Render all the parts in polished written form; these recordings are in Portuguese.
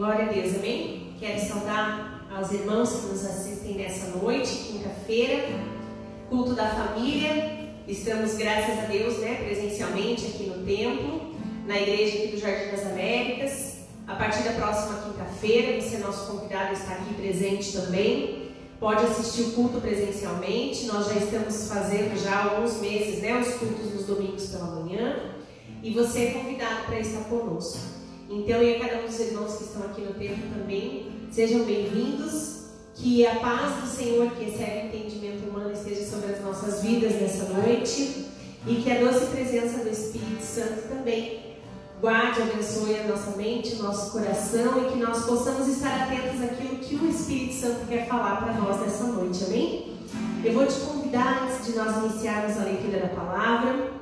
Glória a Deus, amém? Quero saudar aos irmãos que nos assistem nessa noite, quinta-feira, culto da família. Estamos, graças a Deus, presencialmente aqui no templo, na igreja aqui do Jardim das Américas. A partir da próxima quinta-feira, você é nosso convidado, está aqui presente também. Pode assistir o culto presencialmente. Nós já estamos fazendo já há alguns meses, os cultos nos domingos pela manhã. E você é convidado para estar conosco. Então, e a cada um dos irmãos que estão aqui no templo também, sejam bem-vindos. Que a paz do Senhor, que excede o entendimento humano, esteja sobre as nossas vidas nessa noite. E que a doce presença do Espírito Santo também guarde, abençoe a nossa mente, nosso coração, e que nós possamos estar atentos àquilo que o Espírito Santo quer falar para nós nessa noite, amém? Eu vou te convidar, antes de nós iniciarmos a leitura da palavra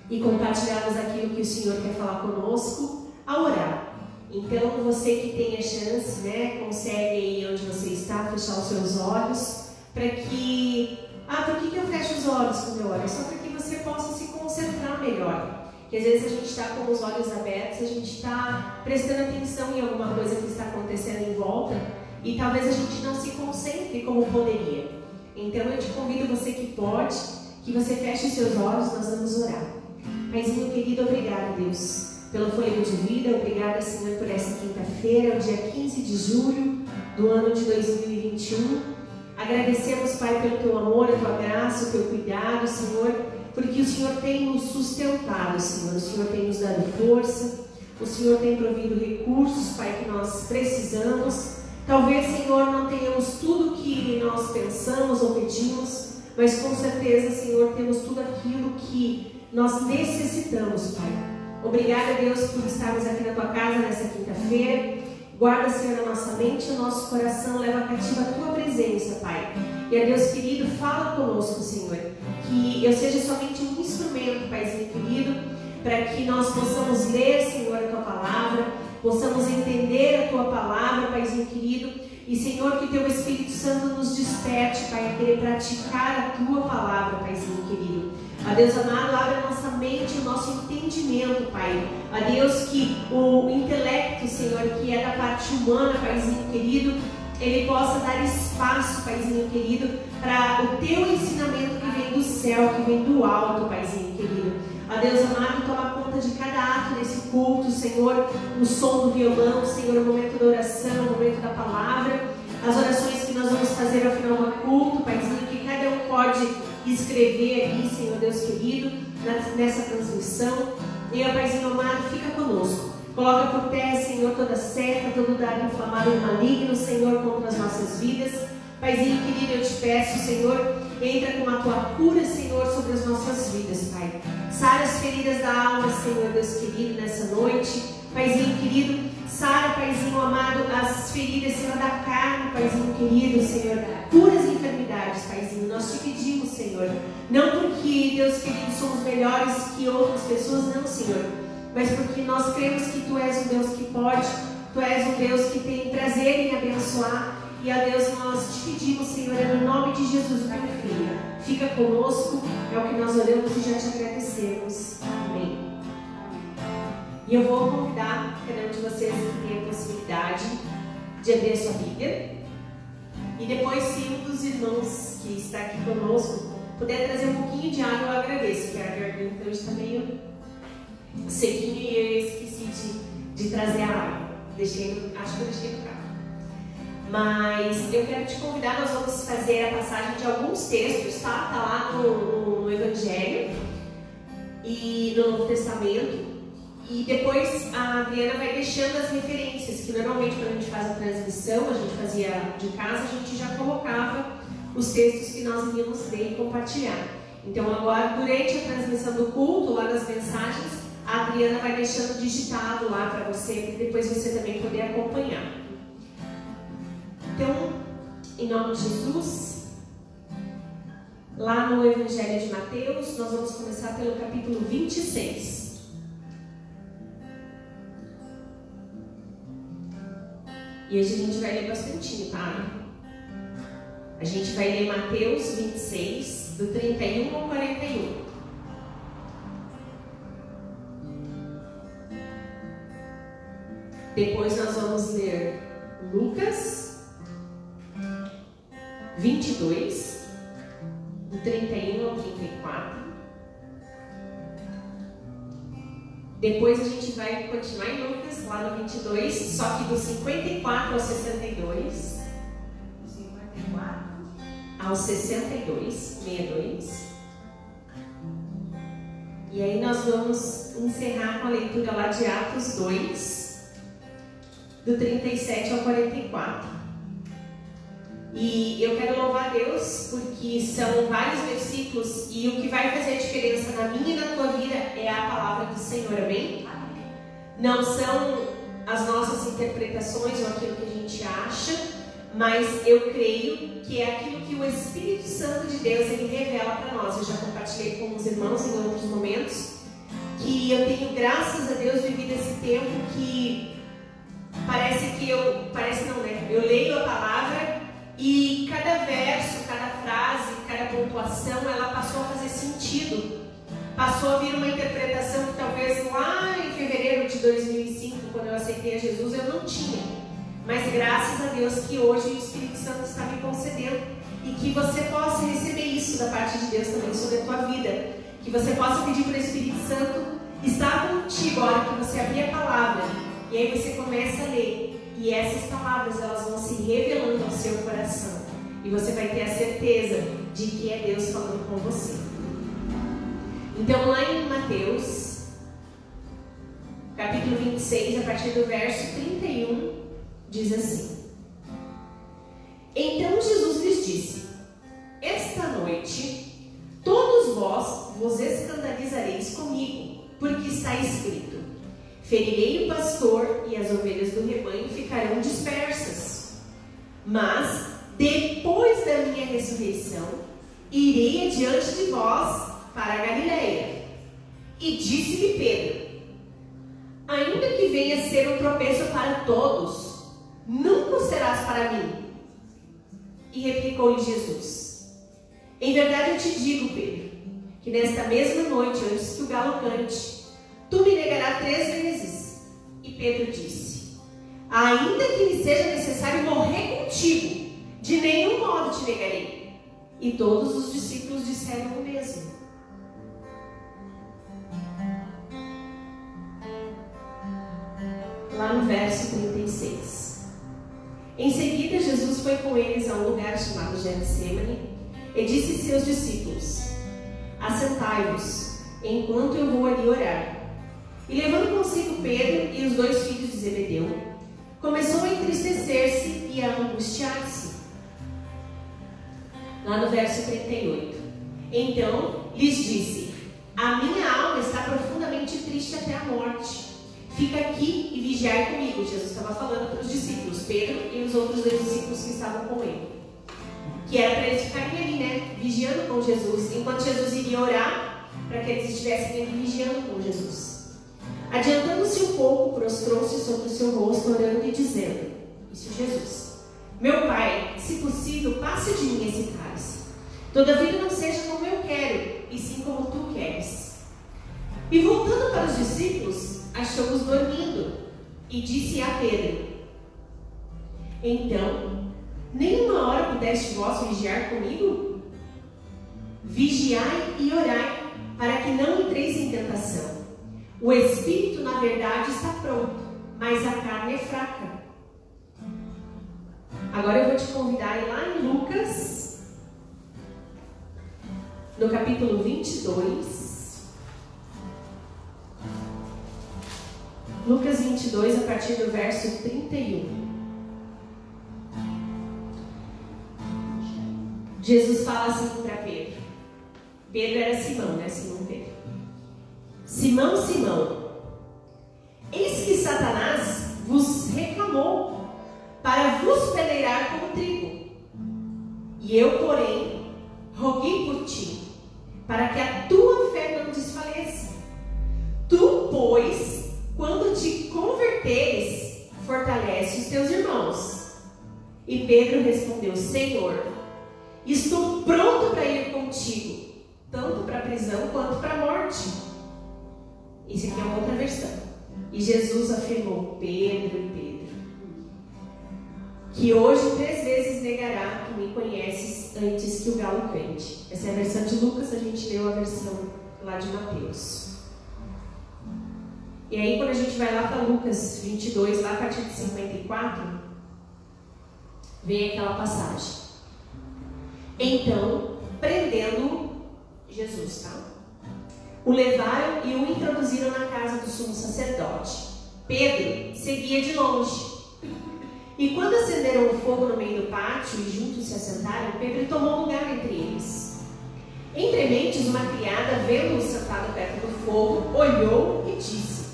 e compartilharmos aquilo que o Senhor quer falar conosco, a orar. Então, você que tem a chance, consegue aí onde você está, fechar os seus olhos, para que... por que eu fecho os olhos quando eu oro? É só para que você possa se concentrar melhor. Porque às vezes a gente está com os olhos abertos, a gente está prestando atenção em alguma coisa que está acontecendo em volta e talvez a gente não se concentre como poderia. Então eu te convido, você que pode, que você feche os seus olhos, nós vamos orar. Paizinho querido, obrigado, Deus, pelo fôlego de vida, obrigada, Senhor, por essa quinta-feira, o dia 15 de julho do ano de 2021. Agradecemos, Pai, pelo teu amor, a tua graça, o teu cuidado, Senhor, porque o Senhor tem nos sustentado, Senhor. O Senhor tem nos dado força, o Senhor tem provido recursos, Pai, que nós precisamos. Talvez, Senhor, não tenhamos tudo que nós pensamos ou pedimos, mas com certeza, Senhor, temos tudo aquilo que nós necessitamos, Pai. Obrigada, Deus, por estarmos aqui na tua casa nessa quinta-feira. Guarda, Senhor, a nossa mente e o nosso coração, leva cativa a tua presença, Pai. E a Deus querido, fala conosco, Senhor, que eu seja somente um instrumento, Paizinho querido, para que nós possamos ler, Senhor, a tua palavra, possamos entender a tua palavra, Paizinho querido, e, Senhor, que teu Espírito Santo nos desperte, Pai, a querer praticar a tua palavra, Paizinho querido. A Deus amado, abre a nossa mente, o nosso entendimento, Pai. A Deus, que o intelecto, Senhor, que é da parte humana, Paizinho querido, ele possa dar espaço, Paizinho querido, para o teu ensinamento que vem do céu, que vem do alto, Paizinho querido. A Deus amado, toma conta de cada ato desse culto, Senhor, o som do violão, Senhor, o momento da oração, o momento da palavra, as orações que nós vamos fazer ao final do culto, Paizinho, que cada um pode escrever aqui, Senhor Deus querido, nessa transmissão. E, ó Paizinho amado, fica conosco. Coloca por terra, Senhor, toda seta, todo dardo inflamado e maligno, Senhor, contra as nossas vidas. Paizinho querido, eu te peço, Senhor, entra com a tua cura, Senhor, sobre as nossas vidas, Pai. Sara as feridas da alma, Senhor Deus querido, nessa noite. Paizinho querido, sara, Paizinho amado, as feridas, Senhor, da carne, Paizinho querido, Senhor. Cura as enfermidades, Paizinho. Nós te pedimos, Senhor. Não porque, Deus querido, somos melhores que outras pessoas, não, Senhor. Mas porque nós cremos que Tu és um Deus que pode. Tu és um Deus que tem prazer em abençoar. E a Deus nós te pedimos, Senhor, no nome de Jesus, Pai Filho. Fica conosco, é o que nós oramos e já te agradecemos. Amém. E eu vou convidar cada um de vocês que tem a possibilidade de abrir a sua Bíblia. E depois, se um dos irmãos que está aqui conosco puder trazer um pouquinho de água, eu agradeço, porque a garganta hoje está meio sequinha e eu esqueci de trazer a água. Acho que eu deixei no carro. Mas eu quero te convidar, nós vamos fazer a passagem de alguns textos, tá? Está lá no Evangelho e no Novo Testamento. E depois a Adriana vai deixando as referências, que normalmente quando a gente faz a transmissão, a gente fazia de casa, a gente já colocava os textos que nós iríamos ler e compartilhar. Então agora, durante a transmissão do culto, lá nas mensagens, a Adriana vai deixando digitado lá para você, para depois você também poder acompanhar. Então, em nome de Jesus, lá no Evangelho de Mateus, nós vamos começar pelo capítulo 26. E hoje a gente vai ler bastantinho, tá? A gente vai ler Mateus 26, do 31 ao 41. Depois nós vamos ler Lucas 22, do 31 ao 34. Depois a gente vai continuar em Lucas, lá no 22, só que do 54 ao 62. Do 54 ao 62, 62. E aí nós vamos encerrar com a leitura lá de Atos 2, do 37 ao 44. E eu quero louvar a Deus porque são vários versículos e o que vai fazer a diferença na minha e na tua vida é a palavra do Senhor, amém? Não são as nossas interpretações ou aquilo que a gente acha, mas eu creio que é aquilo que o Espírito Santo de Deus ele revela para nós. Eu já compartilhei com os irmãos em outros momentos que eu tenho, graças a Deus, vivido esse tempo que eu leio a palavra e cada verso, cada frase, cada pontuação, ela passou a fazer sentido. Passou a vir uma interpretação que talvez lá em fevereiro de 2005, quando eu aceitei a Jesus, eu não tinha. Mas graças a Deus que hoje o Espírito Santo está me concedendo e que você possa receber isso da parte de Deus também sobre a tua vida. Que você possa pedir para o Espírito Santo estar contigo a hora que você abrir a palavra. E aí você começa a ler. E essas palavras elas vão se revelando ao seu coração. E você vai ter a certeza de que é Deus falando com você. Então lá em Mateus, capítulo 26, a partir do verso 31, diz assim: Então Jesus lhes disse: Esta noite todos vós vos escandalizareis comigo, porque está escrito: Ferirei o pastor e as ovelhas do rebanho ficarão dispersas. Mas depois da minha ressurreição irei adiante de vós para a Galileia. E disse-lhe Pedro: Ainda que venha a ser um tropeço para todos, nunca serás para mim. E replicou-lhe Jesus: Em verdade eu te digo, Pedro, que nesta mesma noite, antes que o galo cante, tu me negarás 3 vezes. E Pedro disse: Ainda que me seja necessário morrer contigo, de nenhum modo te negarei. E todos os discípulos disseram o mesmo. Lá no verso 36. Em seguida, Jesus foi com eles a um lugar chamado Getsemane e disse a seus discípulos: Assentai-vos, enquanto eu vou ali orar. E levando consigo Pedro e os 2 filhos de Zebedeu, começou a entristecer-se e a angustiar-se. Lá no verso 38. Então lhes disse: A minha alma está profundamente triste até a morte. Fica aqui e vigiai comigo. Jesus estava falando para os discípulos, Pedro e os outros 2 discípulos que estavam com ele. Que era para eles ficarem ali, né? Vigiando com Jesus, enquanto Jesus iria orar, para que eles estivessem ali vigiando com Jesus. Adiantando-se um pouco, prostrou-se sobre o seu rosto, orando e dizendo: Isso Jesus: Meu Pai, se possível, passe de mim esse cálice. Todavia não seja como eu quero, e sim como tu queres. E voltando para os discípulos, achou-os dormindo, e disse a Pedro: Então, nem uma hora pudeste vós vigiar comigo? Vigiai e orai, para que não entreis em tentação. O espírito, na verdade, está pronto, mas a carne é fraca. Agora eu vou te convidar a ir lá em Lucas, no capítulo 22. Lucas 22, a partir do verso 31. Jesus fala assim para Pedro. Pedro era Simão, né? Simão Pedro. Simão, Simão, eis que Satanás vos reclamou para vos peneirar como trigo. E eu, porém, roguei por ti, para que a tua fé não desfaleça. Tu, pois, quando te converteres, fortalece os teus irmãos. E Pedro respondeu: Senhor, estou pronto para ir contigo, tanto para a prisão quanto para a morte. Isso aqui é uma outra versão. E Jesus afirmou: Pedro, que hoje 3 vezes negará que me conheces antes que o galo cante. Essa é a versão de Lucas, a gente leu a versão lá de Mateus. E aí quando a gente vai lá para Lucas 22, lá a partir de 54, vem aquela passagem. Então, prendendo Jesus, tá? O levaram e o introduziram na casa do sumo sacerdote. Pedro seguia de longe. E quando acenderam o fogo no meio do pátio e juntos se assentaram, Pedro tomou lugar entre eles. Entre mentes, uma criada, vendo-o sentado perto do fogo, olhou e disse: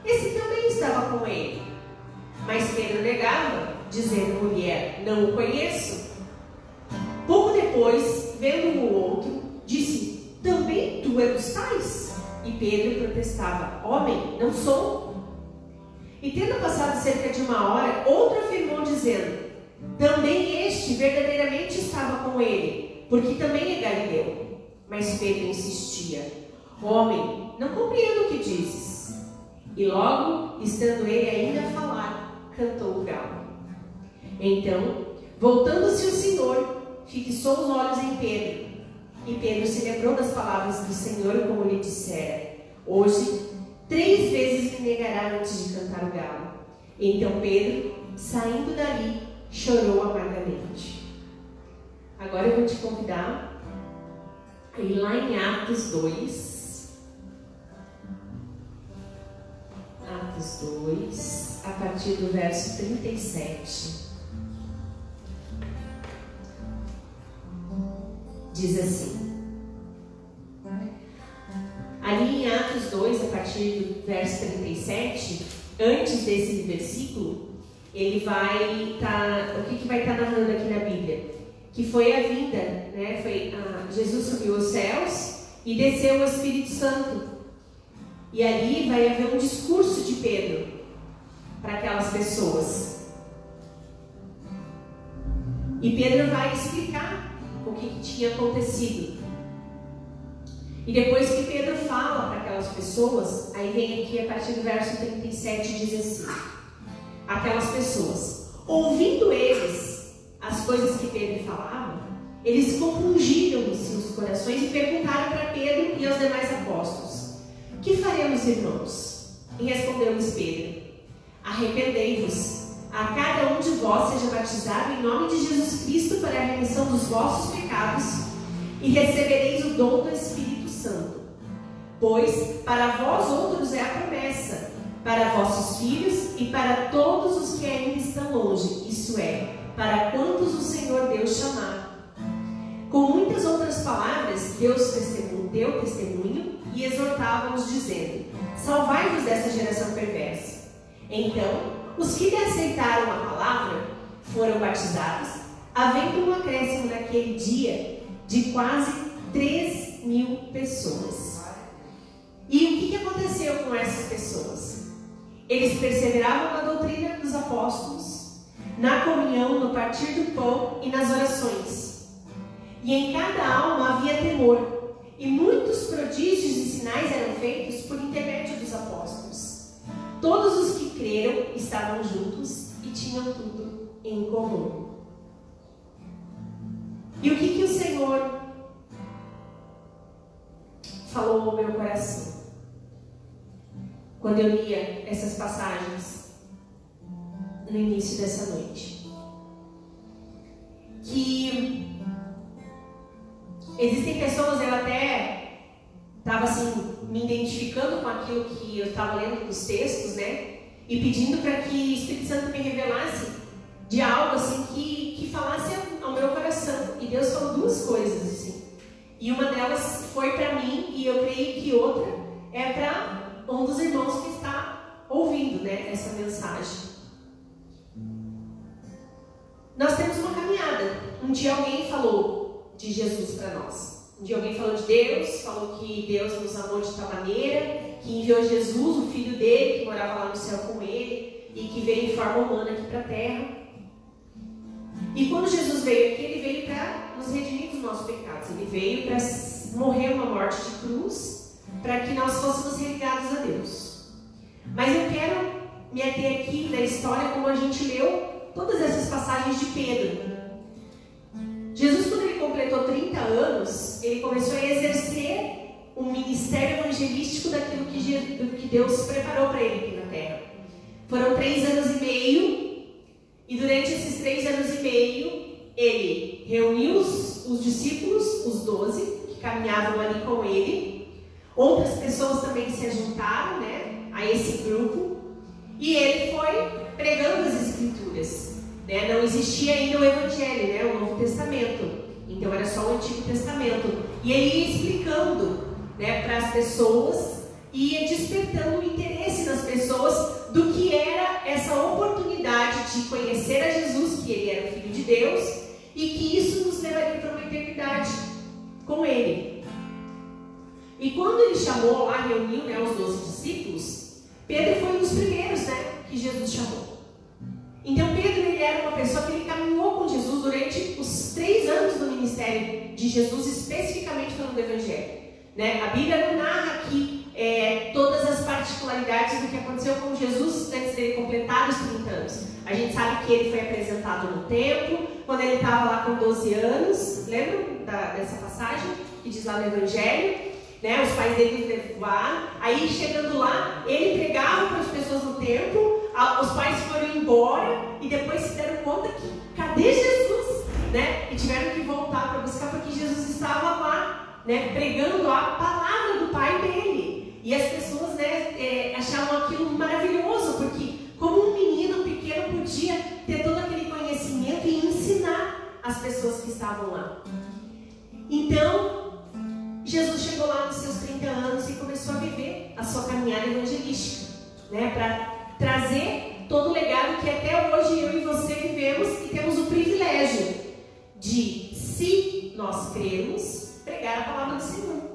Esse também estava com ele. Mas Pedro negava, dizendo: Mulher, não o conheço. Pouco depois, vendo o outro, disse: Também tu é dos tais? E Pedro protestava: Homem, não sou. E tendo passado cerca de 1 hora, outro afirmou, dizendo: Também este verdadeiramente estava com ele, porque também é galileu. Mas Pedro insistia: Homem, não compreendo o que dizes. E logo, estando ele ainda a falar, cantou o galo. Então, voltando-se o Senhor, fixou os olhos em Pedro. E Pedro se lembrou das palavras do Senhor, como lhe dissera: Hoje 3 vezes me negará antes de cantar o galo. Então Pedro, saindo dali, chorou amargamente. Agora eu vou te convidar a ir lá em Atos 2. Atos 2, a partir do verso 37. Diz assim. Ali em Atos 2, a partir do verso 37, antes desse versículo, ele vai estar, o que vai estar narrando aqui na Bíblia? Que foi a vinda, né? Jesus subiu aos céus e desceu o Espírito Santo. E ali vai haver um discurso de Pedro para aquelas pessoas. E Pedro vai explicar o que tinha acontecido. E depois que Pedro fala para aquelas pessoas, aí vem aqui a partir do verso 37, diz assim: aquelas pessoas, ouvindo eles as coisas que Pedro falava, eles compungiram em seus corações e perguntaram para Pedro e aos demais apóstolos: Que faremos, irmãos? E respondeu-lhes Pedro: Arrependei-vos, a cada um de vós seja batizado em nome de Jesus Cristo para a remissão dos vossos pecados, e recebereis o dom do Espírito Santo. Pois para vós outros é a promessa, para vossos filhos e para todos os que ainda estão longe, isso é, para quantos o Senhor Deus chamar. Com muitas outras palavras, Deus deu testemunho e exortava-os, dizendo: Salvai-vos dessa geração perversa. Então, os que lhe aceitaram a palavra foram batizados, havendo um acréscimo naquele dia de quase 3.000 pessoas. E o que aconteceu com essas pessoas? Eles perseveravam na doutrina dos apóstolos, na comunhão, no partir do pão e nas orações. E em cada alma havia temor, e muitos prodígios e sinais eram feitos por intermédio dos apóstolos. Todos os que creram estavam juntos e tinham tudo em comum. E o que o Senhor falou ao meu coração quando eu lia essas passagens no início dessa noite? Que existem pessoas, eu até estava assim, me identificando com aquilo que eu estava lendo nos textos, né? E pedindo para que o Espírito Santo me revelasse de algo assim que falasse ao meu coração. E Deus falou 2 coisas assim. E uma delas foi para mim, e eu creio que outra é para um dos irmãos que está ouvindo, né, essa mensagem. Nós temos uma caminhada. Um dia alguém falou de Jesus para nós. Um dia alguém falou de Deus, falou que Deus nos amou de tal maneira, que enviou Jesus, o Filho dele, que morava lá no céu com ele, e que veio em forma humana aqui para a terra. E quando Jesus veio aqui, ele veio para nos redimir dos nossos pecados. Ele veio para morrer uma morte de cruz, para que nós fôssemos religados a Deus. Mas eu quero me ater aqui na história como a gente leu todas essas passagens de Pedro. Jesus, quando ele completou 30 anos, ele começou a exercer um ministério evangelístico daquilo que Deus preparou para ele aqui na terra. Foram 3 anos e meio, e durante esses 3 anos e meio, ele reuniu os discípulos, os 12, que caminhavam ali com ele. Outras pessoas também se juntaram, né, a esse grupo, e ele foi pregando as Escrituras. Né? Não existia ainda o Evangelho, né, o Novo Testamento, então era só o Antigo Testamento. E ele ia explicando, né, para as pessoas, ia despertando o interesse nas pessoas do que era essa oportunidade de conhecer a Jesus, que ele era o Filho de Deus, e que isso nos levaria para uma eternidade com ele. E quando ele chamou lá, reuniu, né, os 12 discípulos, Pedro foi um dos primeiros, né, que Jesus chamou. Então Pedro, ele era uma pessoa que ele caminhou com Jesus durante os 3 anos do ministério de Jesus, especificamente falando do Evangelho. Né? A Bíblia não narra aqui todas as particularidades do que aconteceu com Jesus antes dele completar os 30 anos. A gente sabe que ele foi apresentado no templo, quando ele estava lá com 12 anos. Lembram dessa passagem que diz lá no Evangelho? Né? Os pais dele levaram. Aí chegando lá, ele pregava para as pessoas no templo. Os pais foram embora e depois se deram conta que cadê Jesus? Né? E tiveram que voltar para buscar, porque Jesus estava lá, né, pregando a palavra do pai dele. E as pessoas, né, achavam aquilo maravilhoso, porque como um menino pequeno podia ter todo aquele conhecimento e ensinar as pessoas que estavam lá. Então Jesus chegou lá nos seus 30 anos e começou a viver a sua caminhada evangelística, né, para trazer todo o legado que até hoje eu e você vivemos, e temos o privilégio de, se nós crermos, pregar a palavra do Senhor.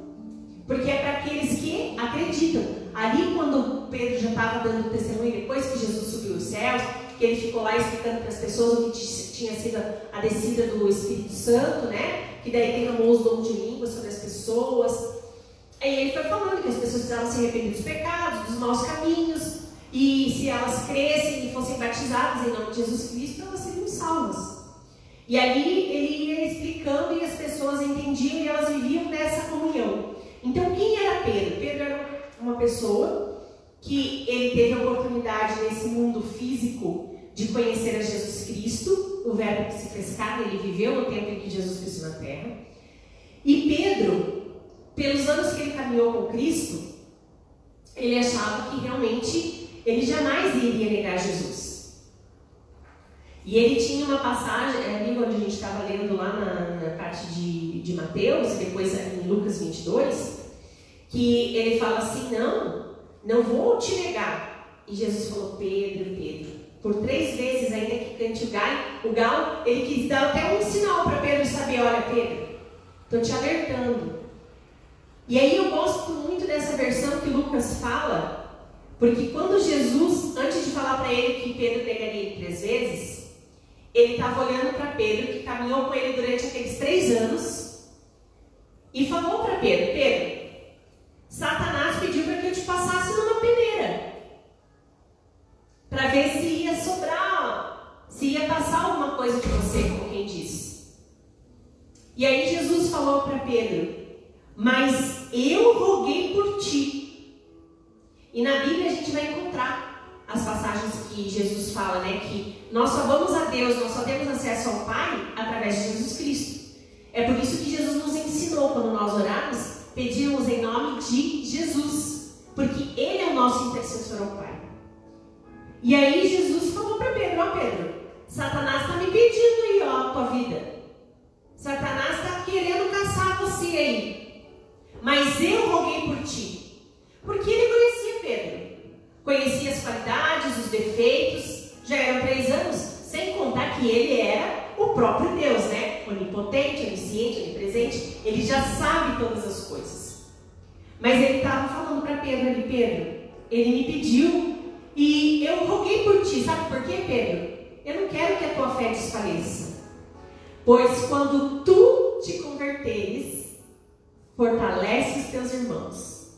Porque é para aqueles que acreditam. Ali, quando Pedro já estava dando testemunho, depois que Jesus subiu os céus, que ele ficou lá explicando para as pessoas o que tinha sido a descida do Espírito Santo, né? Que daí derramou os dons de língua sobre as pessoas. Aí ele foi falando que as pessoas precisavam se arrepender dos pecados, dos maus caminhos, e se elas crescem e fossem batizadas em nome de Jesus Cristo, elas seriam salvas. E ali ele ia explicando e as pessoas entendiam e elas viviam nessa comunhão. Então quem era Pedro? Pedro era uma pessoa que ele teve a oportunidade nesse mundo físico de conhecer a Jesus Cristo, o verbo que se fez carne. Ele viveu no tempo em que Jesus pisou na terra. E Pedro, pelos anos que ele caminhou com Cristo, ele achava que realmente ele jamais iria negar Jesus. E ele tinha uma passagem, ali onde a gente estava lendo lá na parte de Mateus, e depois em Lucas 22, que ele fala assim, não vou te negar. E Jesus falou, Pedro, por 3 vezes, ainda que cante o galo, ele quis dar até um sinal para Pedro saber, olha Pedro, estou te alertando. E aí eu gosto muito dessa versão que Lucas fala, porque quando Jesus, antes de falar para ele que Pedro negaria ele 3 vezes, ele estava olhando para Pedro, que caminhou com ele durante aqueles 3 anos, e falou para Pedro, Satanás pediu para que eu te passasse numa peneira, para ver se ia sobrar, se ia passar alguma coisa de você, como quem diz. E aí Jesus falou para Pedro, mas eu roguei por ti. E na Bíblia a gente vai encontrar as passagens que Jesus fala, né, que nós só vamos a Deus, nós só temos acesso ao Pai através de Jesus Cristo. É por isso que Jesus nos ensinou, quando nós orarmos, pedimos em nome de Jesus, porque Ele é o nosso intercessor ao Pai. E aí Jesus falou para Pedro, Pedro, Satanás está me pedindo aí, a tua vida. Satanás está querendo caçar você aí. Mas eu roguei por ti. Porque ele conhecia Pedro. Conhecia as qualidades, os defeitos. Já eram 3 anos, sem contar que ele era o próprio Deus, né? Onipotente, onisciente, onipresente. Ele já sabe todas as coisas. Mas ele estava falando para Pedro, Pedro, ele me pediu e eu roguei por ti. Sabe por quê, Pedro? Eu não quero que a tua fé desfaleça. Pois quando tu te converteres, fortalece os teus irmãos.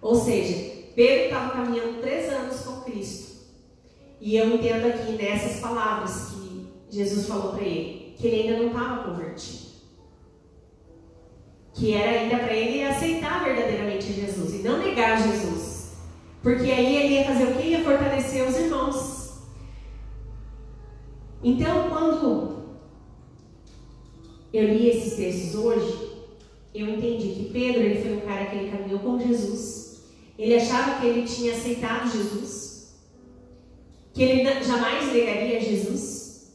Ou seja, Pedro estava caminhando 3 anos com Cristo. E eu entendo aqui nessas palavras que Jesus falou para ele, que ele ainda não estava convertido. Que era ainda para ele aceitar verdadeiramente Jesus e não negar Jesus. Porque aí ele ia fazer o quê? Ia fortalecer os irmãos. Então, quando eu li esses textos hoje, eu entendi que Pedro, ele foi um cara que ele caminhou com Jesus. Ele achava que ele tinha aceitado Jesus, que ele jamais negaria Jesus.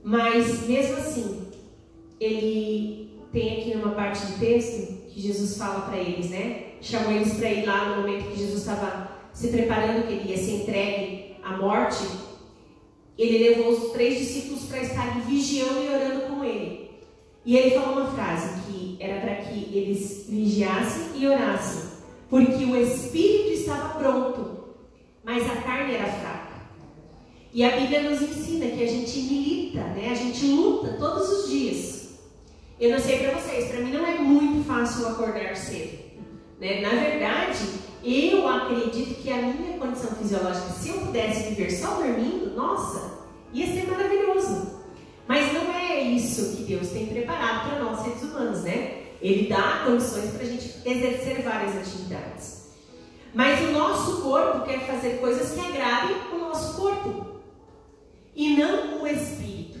Mas, mesmo assim, ele tem aqui numa parte do texto que Jesus fala para eles, né? Chamou eles para ir lá no momento que Jesus estava se preparando, que ele ia ser entregue à morte. Ele levou os 3 discípulos para estarem vigiando e orando com ele. E ele falou uma frase que era para que eles vigiassem e orassem, porque o espírito estava pronto, mas a carne era fraca. E a Bíblia nos ensina que a gente milita, né? A gente luta todos os dias. Eu não sei para vocês, para mim não é muito fácil acordar cedo, né? Na verdade, eu acredito que a minha condição fisiológica, se eu pudesse viver só dormindo, nossa, ia ser maravilhoso. Mas não é isso que Deus tem preparado para nós seres humanos, né? Ele dá condições para a gente exercer várias atividades. Mas o nosso corpo quer fazer coisas que agradem o nosso corpo e não o espírito.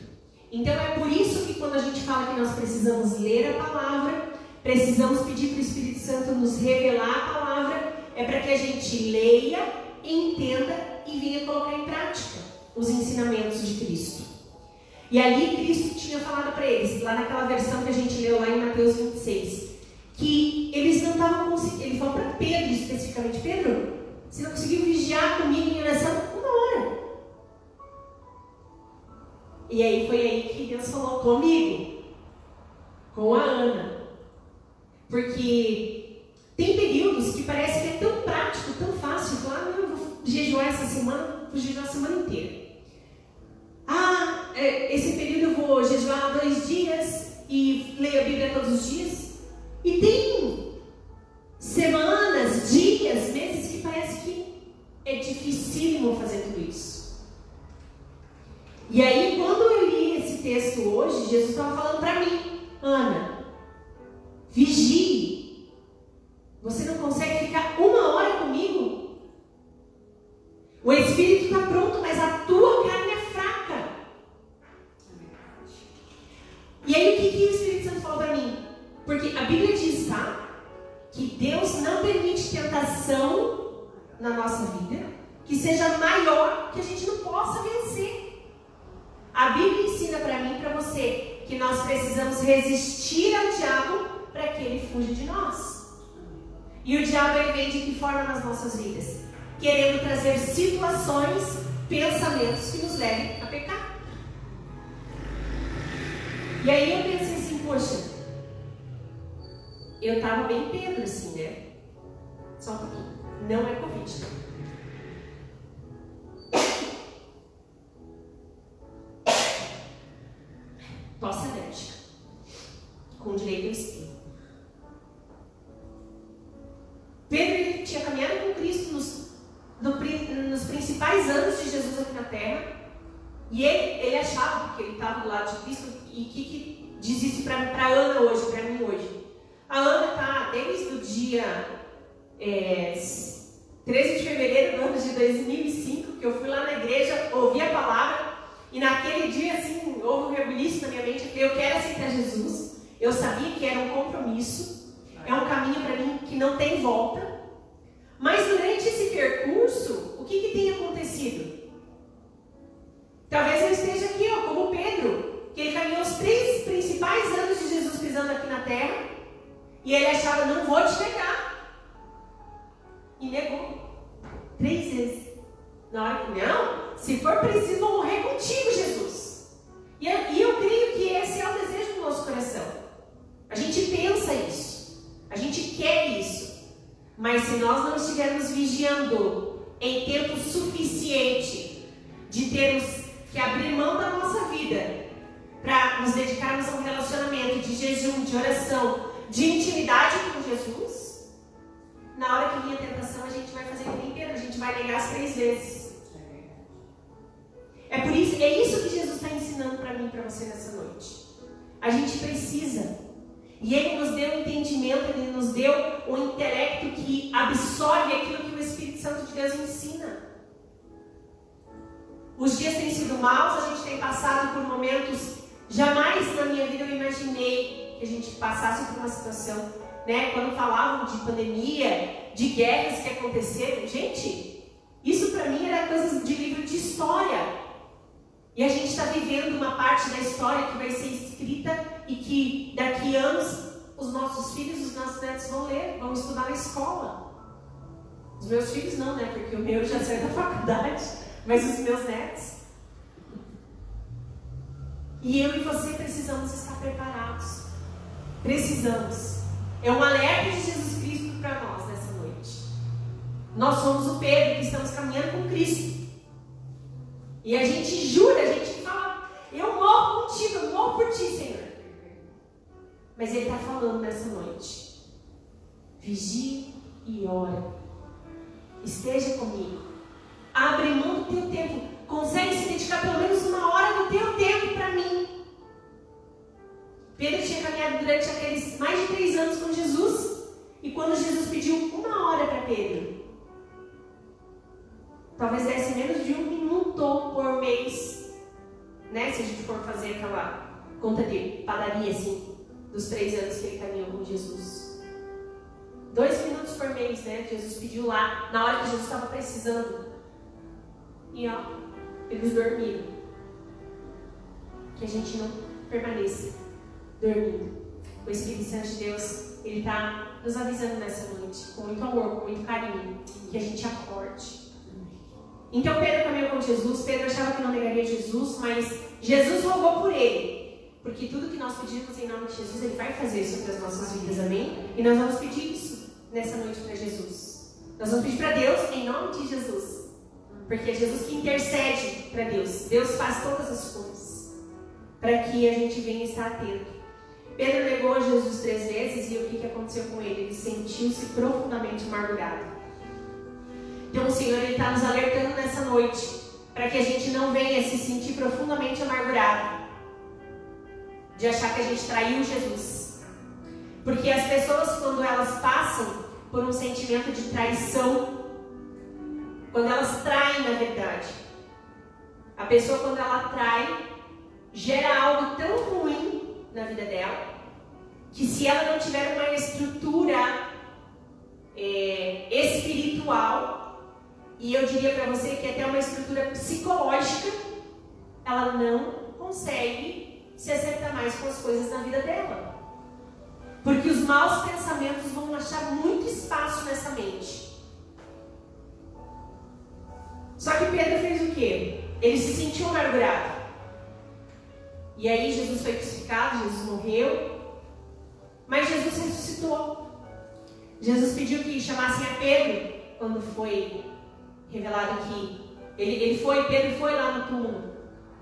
Então é por isso que quando a gente fala que nós precisamos ler a palavra, precisamos pedir para o Espírito Santo nos revelar a palavra, é para que a gente leia, entenda e venha colocar em prática os ensinamentos de Cristo. E ali Cristo tinha falado para eles, lá naquela versão que a gente leu lá em Mateus 26, que eles não estavam conseguindo. Ele falou para Pedro especificamente: Pedro, você não conseguiu vigiar comigo em oração 1 hora. E aí foi aí que Deus falou comigo, com a Ana. Porque tem períodos que parece que é tão prático, tão fácil. Falar, não, eu vou jejuar essa semana, vou jejuar a semana inteira. Esse período eu vou jejuar 2 dias e leio a Bíblia todos os dias. E tem semanas, dias, meses que parece que é dificílimo fazer tudo isso. E aí, quando eu li esse texto hoje, Jesus estava falando para mim: Ana, vigie. Você não consegue ficar 1 hora comigo? O espírito está pronto, mas a tua carne é fraca. E aí, o que o Espírito Santo falou para mim? Porque a Bíblia diz, tá? Que Deus não permite tentação na nossa vida que seja maior, que a gente não possa vencer. A Bíblia ensina para mim e para você que nós precisamos resistir ao diabo para que ele fuja de nós. E o diabo, ele vem de que forma nas nossas vidas? Querendo trazer situações, pensamentos que nos levem a pecar. E aí eu pensei assim, poxa, eu estava bem Pedro assim, né? Só um pouquinho. Não é Covid, não. Tosse alérgica. Com direito ao espirro. Pedro, ele tinha caminhado com Cristo nos principais anos de Jesus aqui na Terra. E ele achava que ele estava do lado de Cristo. E o que diz isso para Ana hoje, para mim hoje? A Ana está desde o dia 13 de fevereiro do ano de 2005, que eu fui lá na igreja, ouvi a palavra, e naquele dia, assim, houve um rebuliço na minha mente, que eu quero aceitar Jesus. Eu sabia que era um compromisso, é um caminho para mim que não tem volta. Mas durante esse percurso, o que tem acontecido? Talvez eu esteja aqui, ó, como Pedro, que ele caminhou os 3 principais anos de Jesus pisando aqui na terra, e ele achava, não vou te negar. E negou 3 vezes. Na hora que, não, se for preciso, vou morrer contigo, Jesus. E eu creio que esse é o desejo do nosso coração. A gente pensa isso, a gente quer isso. Mas se nós não estivermos vigiando em tempo suficiente de termos que abrir mão da nossa vida para nos dedicarmos a um relacionamento de jejum, de oração, de intimidade com Jesus, na hora que vinha a tentação, a gente vai fazer que nem Pedro, a gente vai negar as 3 vezes. É isso que Jesus está ensinando para mim e para você nessa noite. A gente precisa. E Ele nos deu um entendimento, Ele nos deu um intelecto que absorve aquilo que o Espírito Santo de Deus ensina. Os dias têm sido maus, a gente tem passado por momentos. Jamais na minha vida eu imaginei que a gente passasse por uma situação, né? Quando falavam de pandemia, de guerras que aconteceram, gente, isso para mim era coisa de livro de história. E a gente está vivendo uma parte da história que vai ser escrita e que daqui a anos os nossos filhos, os nossos netos vão ler, vão estudar na escola. Os meus filhos não, né? Porque o meu já saiu da faculdade, mas os meus netos. E eu e você precisamos estar preparados. Precisamos. É um alerta de Jesus Cristo para nós nessa noite. Nós somos o Pedro que estamos caminhando com Cristo. E a gente jura, a gente fala, eu morro contigo, eu morro por ti, Senhor. Mas Ele está falando nessa noite. Vigie e ore. Esteja comigo. Abre mão do teu tempo. Consegue se dedicar pelo menos 1 hora do teu tempo para mim. Pedro tinha caminhado durante aqueles mais de 3 anos com Jesus. E quando Jesus pediu 1 hora para Pedro, talvez desse menos de 1 minuto por mês, né? Se a gente for fazer aquela conta de padaria, assim, dos 3 anos que ele caminhou com Jesus. 2 minutos por mês, né? Jesus pediu lá, na hora que Jesus estava precisando. E ó, eles dormiram. Que a gente não permaneça dormindo. O Espírito Santo de Deus, Ele está nos avisando nessa noite, com muito amor, com muito carinho, que a gente acorde. Então Pedro caminhou com Jesus. Pedro achava que não negaria Jesus, mas Jesus rogou por ele, porque tudo que nós pedimos em nome de Jesus, Ele vai fazer sobre as nossas vidas, amém? E nós vamos pedir isso nessa noite para Jesus. Nós vamos pedir para Deus em nome de Jesus, porque é Jesus que intercede para Deus. Deus faz todas as coisas para que a gente venha estar atento. Pedro negou Jesus 3 vezes e o que aconteceu com ele? Ele sentiu-se profundamente amargurado. Então o Senhor está nos alertando nessa noite para que a gente não venha se sentir profundamente amargurado de achar que a gente traiu Jesus. Porque as pessoas, quando elas passam por um sentimento de traição, quando elas traem, na verdade, a pessoa, quando ela trai, gera algo tão ruim na vida dela, que se ela não tiver uma estrutura espiritual, e eu diria para você que até uma estrutura psicológica, ela não consegue se acertar mais com as coisas na vida dela. Porque os maus pensamentos vão achar muito espaço nessa mente. Só que Pedro fez o quê? Ele se sentiu amargurado. E aí Jesus foi crucificado, Jesus morreu, mas Jesus ressuscitou. Jesus pediu que chamassem a Pedro quando foi revelado que Pedro foi lá no túmulo.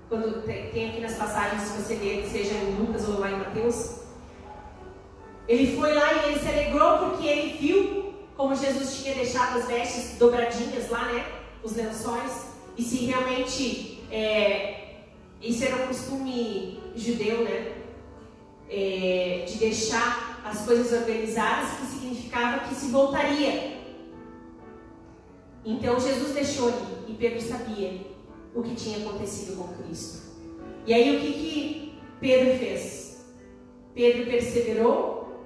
Quando tem aqui nas passagens, se você ler, seja em Lucas ou lá em Mateus, ele foi lá e ele se alegrou porque ele viu como Jesus tinha deixado as vestes dobradinhas lá, né? Os lençóis. E se realmente isso era um costume judeu, né? De deixar as coisas organizadas, que significava que se voltaria. Então Jesus deixou ali e Pedro sabia o que tinha acontecido com Cristo. E aí o que Pedro fez? Pedro perseverou,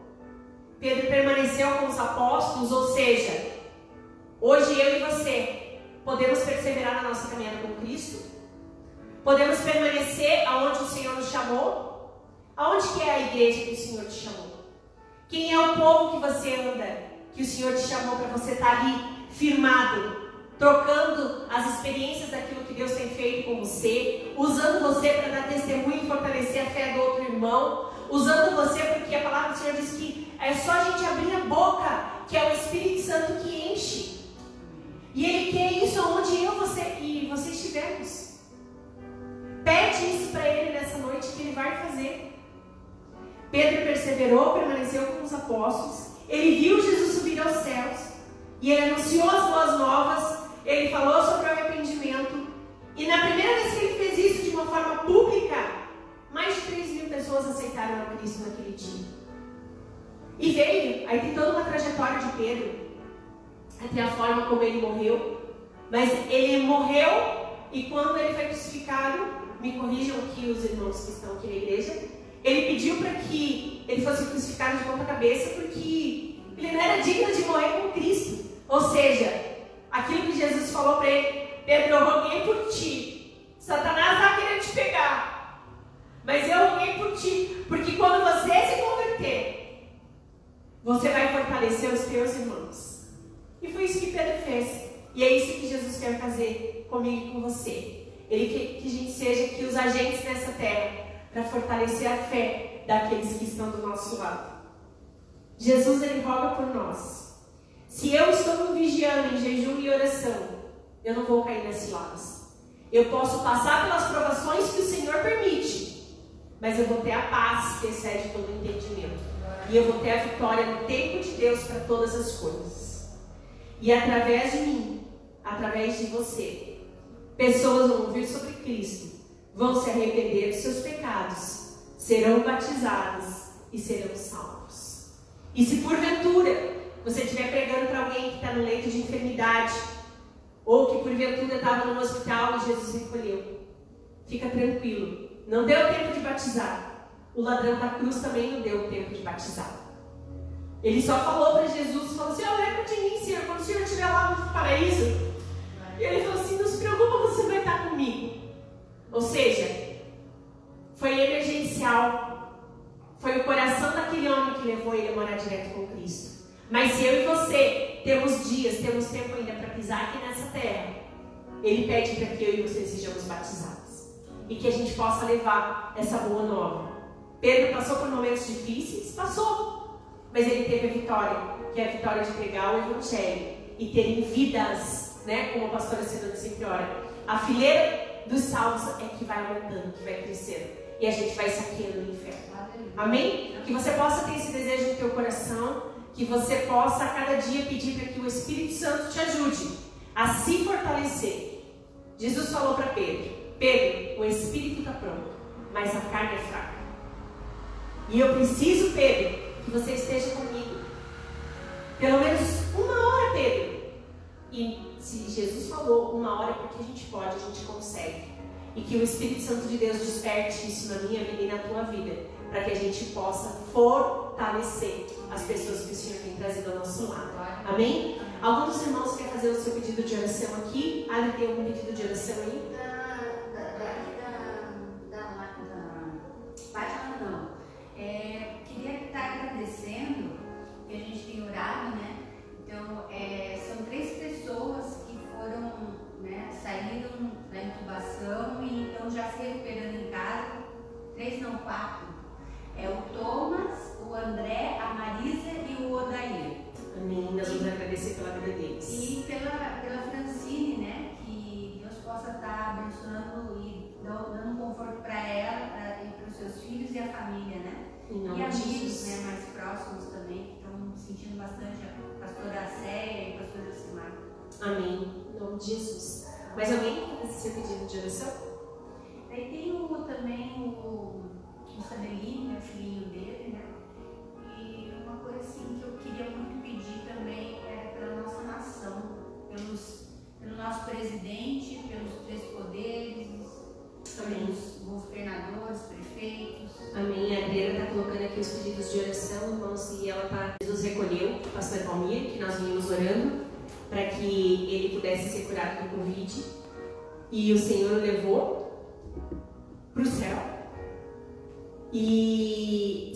Pedro permaneceu com os apóstolos, ou seja, hoje eu e você podemos perseverar na nossa caminhada com Cristo, podemos permanecer aonde o Senhor nos chamou. Aonde que é a igreja que o Senhor te chamou? Quem é o povo que você anda, que o Senhor te chamou para você estar ali firmado, trocando as experiências daquilo que Deus tem feito com você, usando você para dar testemunho e fortalecer a fé do outro irmão, usando você porque a palavra do Senhor diz que é só a gente abrir a boca, que é o Espírito Santo que enche. E Ele quer isso onde eu, você e você estivermos. Pede isso para Ele nessa noite que Ele vai fazer. Pedro perseverou, permaneceu com os apóstolos. Ele viu Jesus subir aos céus. E ele anunciou as boas novas, ele falou sobre o arrependimento. E na primeira vez que ele fez isso de uma forma pública, mais de 3.000 pessoas aceitaram a Cristo naquele dia. E veio, aí tem toda uma trajetória de Pedro, até a forma como ele morreu. Mas ele morreu e quando ele foi crucificado, me corrijam aqui os irmãos que estão aqui na igreja, ele pediu para que ele fosse crucificado de ponta cabeça porque ele não era digno de morrer com Cristo. Ou seja, aquilo que Jesus falou para ele: Pedro, eu roguei por ti, Satanás está querendo te pegar, mas eu roguei por ti, porque quando você se converter, você vai fortalecer os teus irmãos. E foi isso que Pedro fez. E é isso que Jesus quer fazer comigo e com você. Ele quer que a gente seja aqui os agentes nessa terra para fortalecer a fé daqueles que estão do nosso lado. Jesus, ele roga por nós. Se eu estou me vigiando em jejum e oração, eu não vou cair nas ciladas. Eu posso passar pelas provações que o Senhor permite, mas eu vou ter a paz que excede todo o entendimento. E eu vou ter a vitória no tempo de Deus para todas as coisas. E através de mim, através de você, pessoas vão ouvir sobre Cristo, vão se arrepender dos seus pecados, serão batizadas e serão salvos. E se porventura você estiver pregando para alguém que está no leito de enfermidade, ou que porventura estava no hospital e Jesus recolheu, fica tranquilo, não deu tempo de batizar. O ladrão da cruz também não deu tempo de batizar. Ele só falou para Jesus, falou assim: lembra de mim, Senhor, quando o Senhor estiver lá no paraíso. E ele falou assim: não se preocupa, você vai estar comigo. Ou seja, foi emergencial. Foi o coração daquele homem que levou ele a morar direto com Cristo. Mas se eu e você temos dias, temos tempo ainda para pisar aqui nessa terra, ele pede para que eu e você sejamos batizados. E que a gente possa levar essa boa nova. Pedro passou por momentos difíceis? Passou. Mas ele teve a vitória, que é a vitória de pregar o Evangelho e terem vidas, né? Como a pastora Cidade sempre ora. A fileira dos salvos é que vai aumentando, que vai crescendo. E a gente vai saqueando o inferno. Amém? Que você possa ter esse desejo no teu coração, que você possa a cada dia pedir para que o Espírito Santo te ajude a se fortalecer. Jesus falou para Pedro: Pedro, o Espírito está pronto, mas a carne é fraca. E eu preciso, Pedro, que você esteja comigo. Pelo menos 1 hora, Pedro. E se Jesus falou 1 hora, porque a gente pode, a gente consegue. E que o Espírito Santo de Deus desperte isso na minha vida e na tua vida, para que a gente possa fortalecer as pessoas que o Senhor tem trazido ao nosso lado. Amém? Algum dos irmãos quer fazer o seu pedido de oração aqui? Ali tem algum pedido de oração aí? Página não. Queria estar agradecendo, que a gente tem orado, né? Então, são 3 pessoas que foram, né, saíram da intubação e estão já se recuperando em casa. 3 não, 4. É o Thomas, o André, a Marisa e o Odair. Amém. Nós vamos agradecer pela vida deles. E pela Francine, né? Que Deus possa estar abençoando e dando um conforto para ela e para os seus filhos e a família, né? E amigos, né, mais próximos também, que estão sentindo bastante, a pastora Céia e a pastora Simar. Amém. Em nome de Jesus. Mais alguém quer fazer seu pedido de oração? Aí tem também o Sabelinho, né, o filhinho dele, né? E uma coisa assim que eu queria muito pedir também era pela nossa nação, pelo nosso presidente, pelos 3 poderes, pelos governadores, prefeitos. Amém. A Adriana está colocando aqui os pedidos de oração, irmãos, e ela está. Jesus recolheu o pastor Valmir, que nós vínhamos orando, para que ele pudesse ser curado do Covid. E o Senhor o levou para o céu. E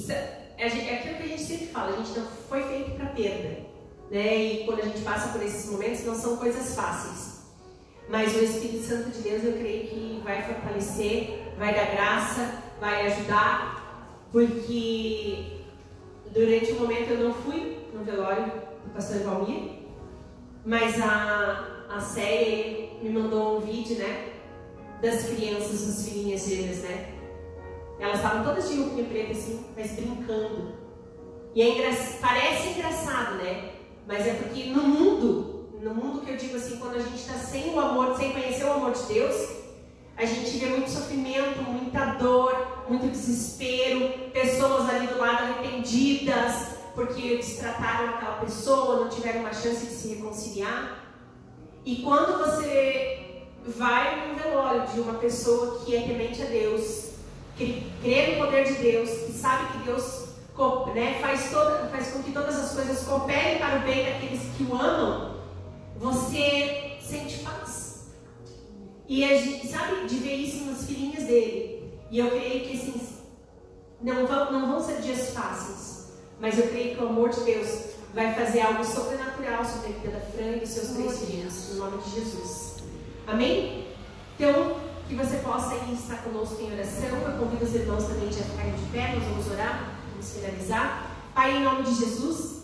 é aquilo que a gente sempre fala, a gente não foi feito para perda, né? E quando a gente passa por esses momentos, não são coisas fáceis. Mas o Espírito Santo de Deus, eu creio que vai fortalecer, vai dar graça, vai ajudar, porque durante um momento eu não fui no velório do pastor Valmir, mas a Céia me mandou um vídeo, né, das crianças, das filhinhas gêmeas, né? Elas estavam todas de roupinha preta assim, mas brincando. E parece engraçado, né? mas é porque no mundo que eu digo assim, quando a gente está sem o amor, sem conhecer o amor de Deus, a gente vê muito sofrimento, muita dor, muito desespero, pessoas ali do lado arrependidas, porque destrataram aquela pessoa, não tiveram uma chance de se reconciliar. E quando você vai num velório de uma pessoa que é temente a Deus, que crê no poder de Deus, que sabe que Deus, né, faz com que todas as coisas cooperem para o bem daqueles que o amam, você sente paz. E a gente, sabe, de ver isso nas filhinhas dele. E eu creio que assim, não vão ser dias fáceis, mas eu creio que o amor de Deus vai fazer algo sobrenatural sobre a vida da Fran e dos seus 3 filhos, no nome de Jesus. Amém? Então, que você possa aí estar conosco em oração. Eu convido os irmãos também a ficarem de pé, nós vamos orar, vamos finalizar. Pai, em nome de Jesus,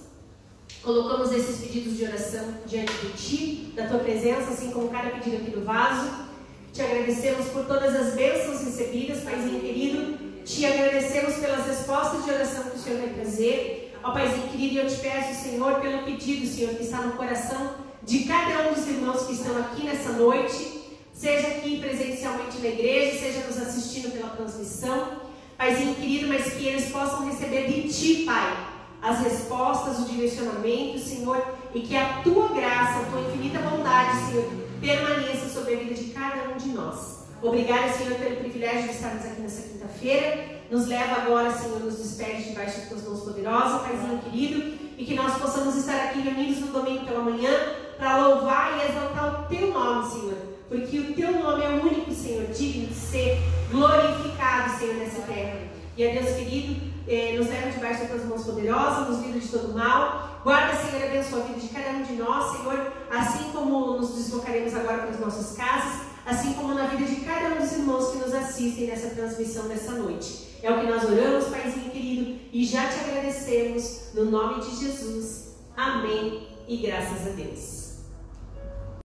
colocamos esses pedidos de oração diante de Ti, da Tua presença, assim como cada pedido aqui do vaso. Te agradecemos por todas as bênçãos recebidas, Paizinho querido. Te agradecemos pelas respostas de oração que o Senhor vai trazer. Ó Paizinho querido, eu te peço, Senhor, pelo pedido, Senhor, que está no coração de cada um dos irmãos que estão aqui nessa noite, seja aqui presencialmente na igreja, seja nos assistindo pela transmissão. Paizinho querido, mas que eles possam receber de Ti, Pai, as respostas, o direcionamento, Senhor, e que a Tua graça, a Tua infinita bondade, Senhor, permaneça sobre a vida de cada um de nós. Obrigada, Senhor, pelo privilégio de estarmos aqui nessa quinta-feira. Nos leva agora, Senhor, nos despede debaixo de Tuas mãos poderosas, Paizinho querido, e que nós possamos estar aqui reunidos no domingo pela manhã para louvar e exaltar o Teu nome, Senhor, porque o Teu nome é o único, Senhor, digno de ser glorificado, Senhor, nessa terra. E a Deus querido, nos leva debaixo de Tuas mãos poderosas, nos livra de todo mal. Guarda, Senhor, e abençoa a vida de cada um de nós, Senhor, assim como nos deslocaremos agora para as nossas casas, assim como na vida de cada um dos irmãos que nos assistem nessa transmissão dessa noite. É o que nós oramos, Paizinho querido, e já te agradecemos, no nome de Jesus. Amém e graças a Deus.